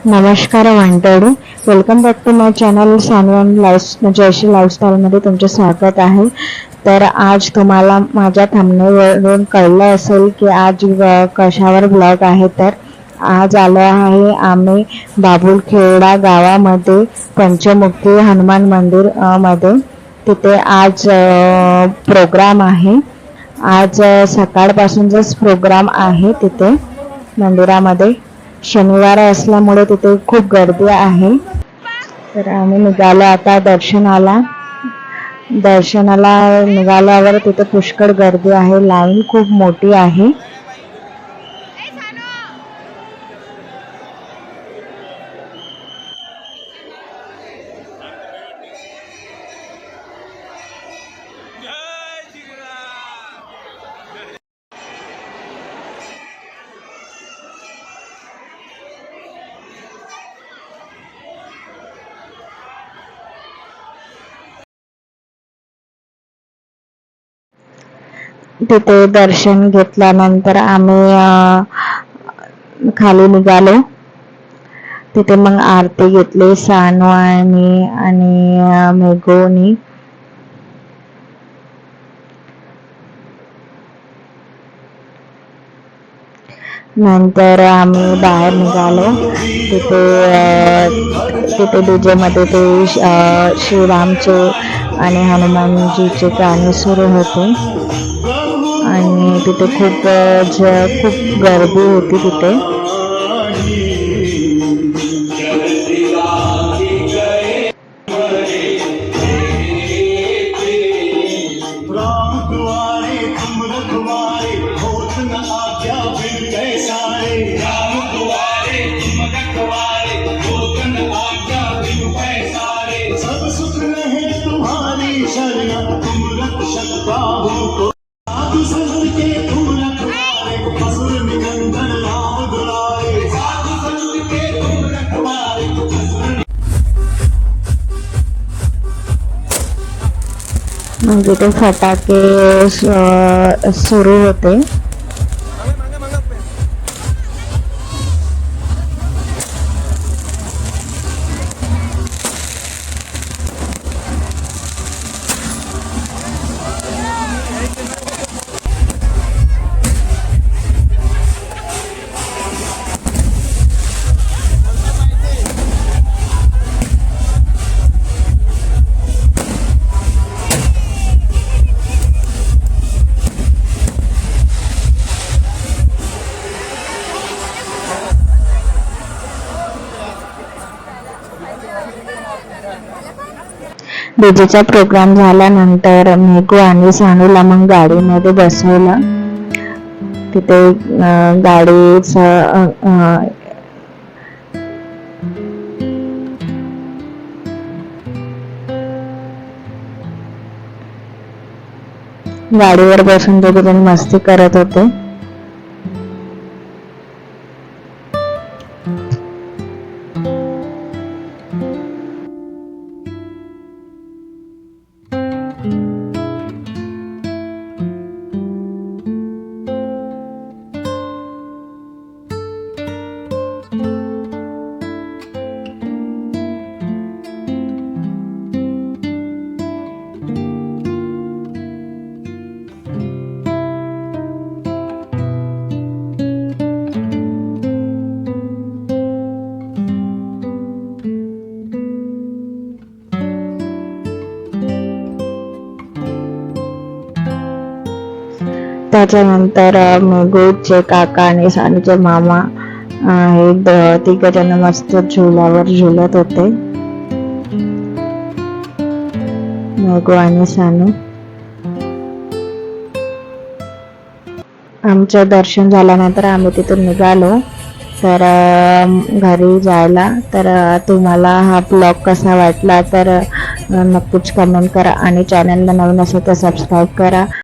नमस्कार मंडळी, welcome back to my channel Sanu and Jayashree लाईफस्टाईलमध्ये तुमचे स्वागत आहे. तर आज तुम्हाला माझ्या थंबनेलवरून कळलं असेल की आज कशावर ब्लॉग आहे. तर आज आलो आहे आम्ही बाबुलखेडा गावामध्ये पंचमुखी हनुमान मंदिर मध्ये. तिथे आज प्रोग्राम आहे. आज सकाळपासूनच प्रोग्राम आहे तिथे मंदिरामध्ये. शनिवार असल्यामुळे तिथे खूप गर्दी आहे. तर आम्ही निघालो आता दर्शनाला निघाल्यावर तिथे पुष्कळ गर्दी आहे. लाईन खूप मोठी आहे. तिथे दर्शन घेतल्यानंतर आम्ही खाली निघालो. तिथे मग आरती घेतली सानू आणि मेघोनी. नंतर आम्ही बाहेर निघालो. तिथे डीजे मध्ये ते श्रीरामचे आणि हनुमानजीचे गाणे सुरू होते आणि तिथे खूप गर्दी होती तिथे. म्हणजे ते फटाके सुरू होते. डीजेचा प्रोग्राम झाल्यानंतर मेघू आणि सानूला मग गाडीमध्ये बसवलं. तिथे गाडीवर बसून दोघेजण मस्ती करत होते. त्याच्यानंतर मेघूचे काका आणि सानूचे मामा हे तिघ जण मस्त झुल्यावर झुलत होते. मेघू आणि सानू. आमचं दर्शन झाल्यानंतर आम्ही तिथून निघालो तर घरी जायला. तर तुम्हाला हा ब्लॉग कसा वाटला तर नक्कीच कमेंट करा आणि चॅनलला नवीन असेल तर सबस्क्राईब करा.